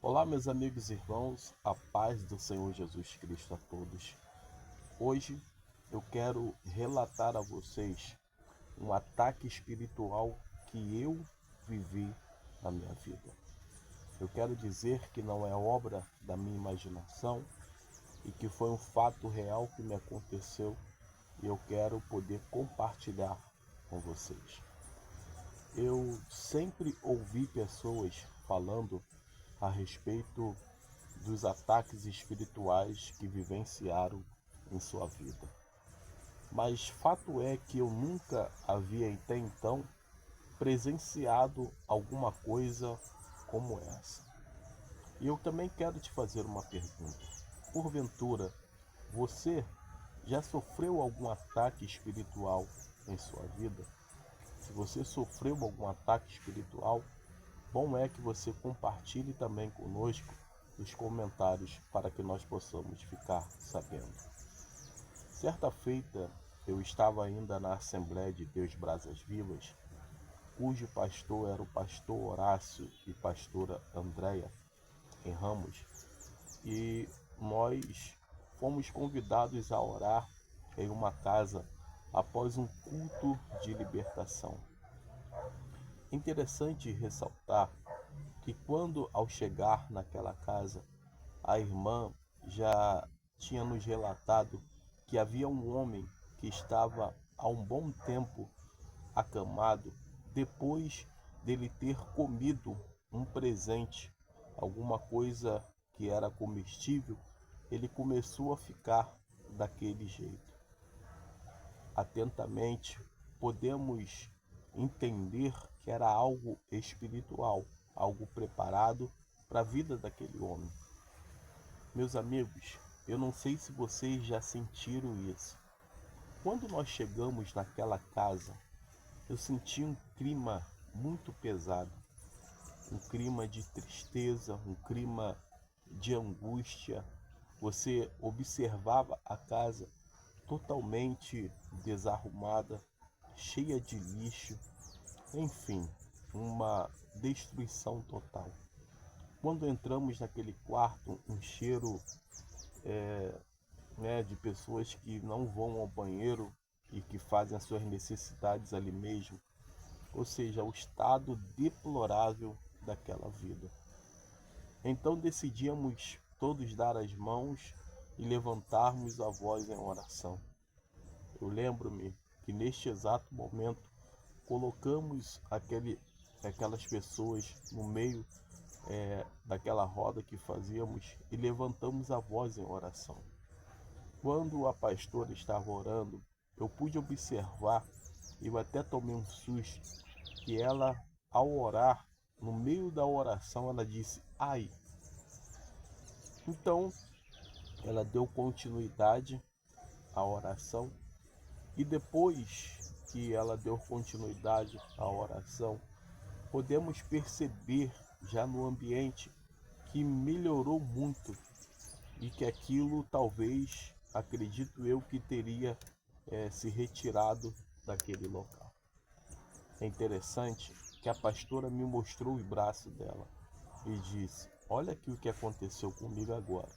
Olá, meus amigos e irmãos, a paz do Senhor Jesus Cristo a todos. Hoje eu quero relatar a vocês um ataque espiritual que eu vivi na minha vida. Eu quero dizer que não é obra da minha imaginação e que foi um fato real que me aconteceu e eu quero poder compartilhar com vocês. Eu sempre ouvi pessoas falando a respeito dos ataques espirituais que vivenciaram em sua vida. Mas fato é que eu nunca havia até então presenciado alguma coisa como essa. E eu também quero te fazer uma pergunta. Porventura, você já sofreu algum ataque espiritual em sua vida? Se você sofreu algum ataque espiritual, bom é que você compartilhe também conosco nos comentários para que nós possamos ficar sabendo. Certa feita, eu estava ainda na Assembleia de Deus Brasas Vivas, cujo pastor era o pastor Horácio e pastora Andréia em Ramos, e nós fomos convidados a orar em uma casa após um culto de libertação. Interessante ressaltar que quando ao chegar naquela casa, a irmã já tinha nos relatado que havia um homem que estava há um bom tempo acamado depois dele ter comido um presente, alguma coisa que era comestível, ele começou a ficar daquele jeito. Atentamente, podemos entender que era algo espiritual, algo preparado para a vida daquele homem. Meus amigos, eu não sei se vocês já sentiram isso. Quando nós chegamos naquela casa, eu senti um clima muito pesado, um clima de tristeza, um clima de angústia. Você observava a casa totalmente desarrumada, cheia de lixo, enfim, uma destruição total. Quando entramos naquele quarto, um cheiro de pessoas que não vão ao banheiro e que fazem as suas necessidades ali mesmo, ou seja, o estado deplorável daquela vida. Então decidimos todos dar as mãos e levantarmos a voz em oração. Eu lembro-me que neste exato momento colocamos aquelas pessoas no meio daquela roda que fazíamos e levantamos a voz em oração. Quando a pastora estava orando, eu pude observar, e eu até tomei um susto, que ela, ao orar, no meio da oração, ela disse, ai. Então, ela deu continuidade à oração, e depois que ela deu continuidade à oração, podemos perceber já no ambiente que melhorou muito e que aquilo talvez, acredito eu, que teria se retirado daquele local. É interessante que a pastora me mostrou o braço dela e disse, olha aqui o que aconteceu comigo agora.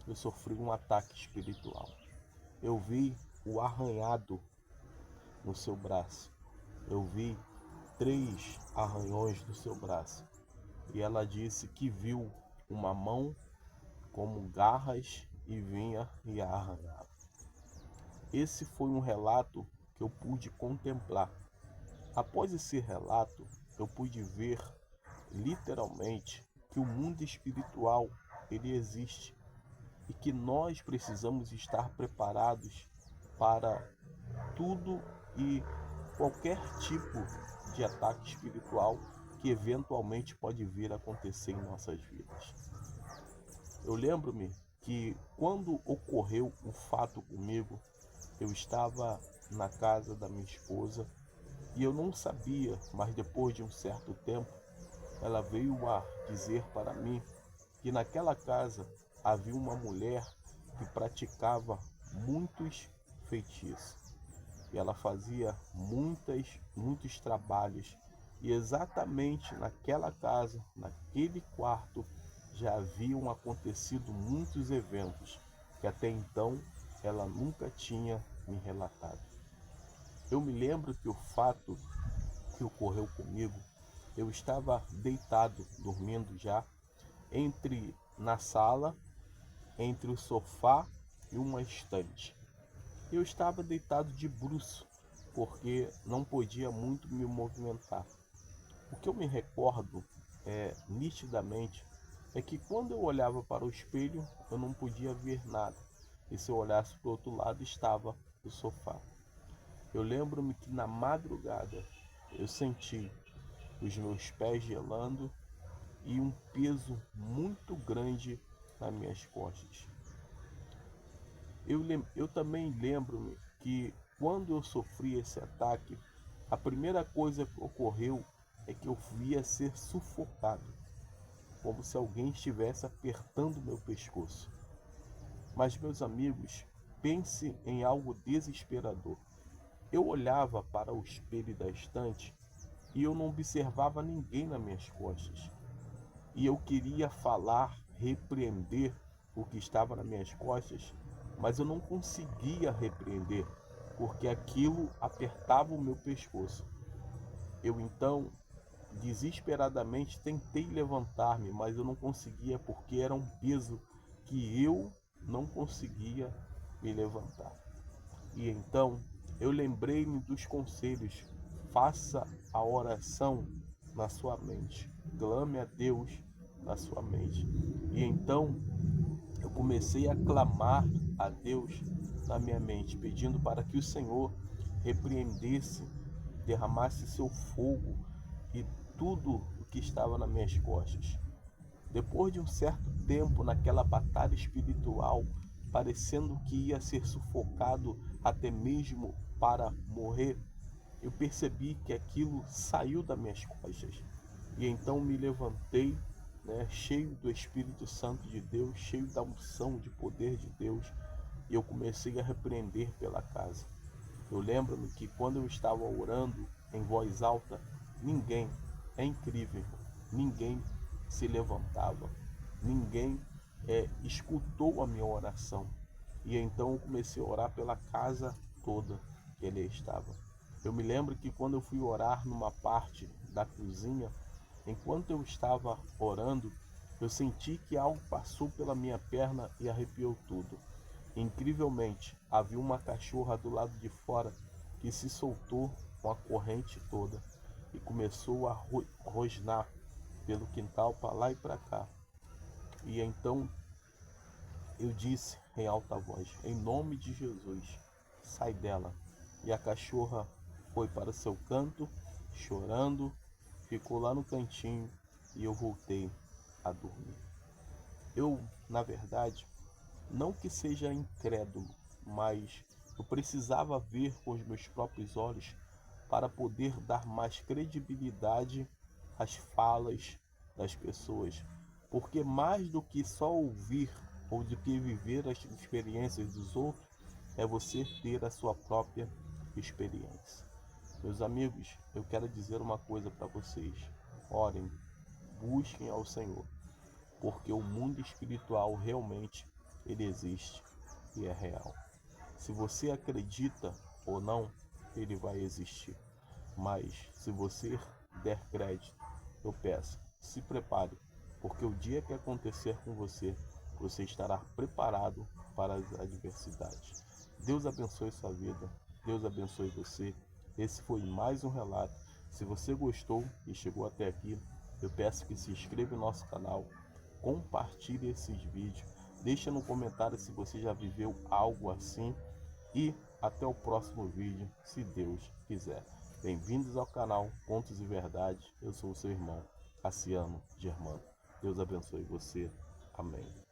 Eu sofri um ataque espiritual. Eu vi o arranhado no seu braço. Eu vi 3 arranhões no seu braço. E ela disse que viu uma mão como garras e vinha e a arranhava. Esse foi um relato que eu pude contemplar. Após esse relato, eu pude ver literalmente que o mundo espiritual ele existe e que nós precisamos estar preparados para tudo e qualquer tipo de ataque espiritual que eventualmente pode vir a acontecer em nossas vidas. Eu lembro-me que quando ocorreu o fato comigo, eu estava na casa da minha esposa e eu não sabia, mas depois de um certo tempo, ela veio a dizer para mim que naquela casa havia uma mulher que praticava muitos feitiços. E ela fazia muitos trabalhos. E exatamente naquela casa, naquele quarto, já haviam acontecido muitos eventos que até então ela nunca tinha me relatado. Eu me lembro que o fato que ocorreu comigo, eu estava deitado, dormindo já, na sala, entre o sofá e uma estante. Eu estava deitado de bruços, porque não podia muito me movimentar. O que eu me recordo nitidamente é que quando eu olhava para o espelho, eu não podia ver nada. E se eu olhasse para o outro lado, estava o sofá. Eu lembro-me que na madrugada eu senti os meus pés gelando e um peso muito grande nas minhas costas. Eu também lembro-me que quando eu sofri esse ataque, a primeira coisa que ocorreu é que eu via ser sufocado, como se alguém estivesse apertando meu pescoço. Mas, meus amigos, pense em algo desesperador. Eu olhava para o espelho da estante e eu não observava ninguém nas minhas costas. E eu queria falar, repreender o que estava nas minhas costas, mas eu não conseguia repreender, porque aquilo apertava o meu pescoço. Eu então, desesperadamente, tentei levantar-me, mas eu não conseguia, porque era um peso que eu não conseguia me levantar. E então eu lembrei-me dos conselhos: faça a oração na sua mente, clame a Deus na sua mente. E então eu comecei a clamar a Deus na minha mente, pedindo para que o Senhor repreendesse, derramasse seu fogo e tudo o que estava nas minhas costas. Depois de um certo tempo naquela batalha espiritual, parecendo que ia ser sufocado até mesmo para morrer, eu percebi que aquilo saiu das minhas costas. E então me levantei, cheio do Espírito Santo de Deus, cheio da unção de poder de Deus, e eu comecei a repreender pela casa. Eu lembro-me que quando eu estava orando em voz alta, ninguém, é incrível, ninguém se levantava, ninguém escutou a minha oração. E então eu comecei a orar pela casa toda que ele estava. Eu me lembro que quando eu fui orar numa parte da cozinha, enquanto eu estava orando, eu senti que algo passou pela minha perna e arrepiou tudo. Incrivelmente, havia uma cachorra do lado de fora que se soltou com a corrente toda e começou a rosnar pelo quintal para lá e para cá. E então eu disse em alta voz: em nome de Jesus, sai dela. E a cachorra foi para seu canto, chorando, ficou lá no cantinho e eu voltei a dormir. Eu, na verdade, não que seja incrédulo, mas eu precisava ver com os meus próprios olhos para poder dar mais credibilidade às falas das pessoas. Porque mais do que só ouvir ou do que viver as experiências dos outros, é você ter a sua própria experiência. Meus amigos, eu quero dizer uma coisa para vocês: orem, busquem ao Senhor, porque o mundo espiritual realmente ele existe e é real. Se você acredita ou não, ele vai existir. Mas se você der crédito, eu peço, se prepare, porque o dia que acontecer com você, você estará preparado para as adversidades. Deus abençoe sua vida, Deus abençoe você. Esse foi mais um relato. Se você gostou e chegou até aqui, eu peço que se inscreva no nosso canal, compartilhe esses vídeos, deixa no comentário se você já viveu algo assim e até o próximo vídeo, se Deus quiser. Bem-vindos ao canal Contos e Verdade. Eu sou o seu irmão, Cassiano Germano. Deus abençoe você. Amém.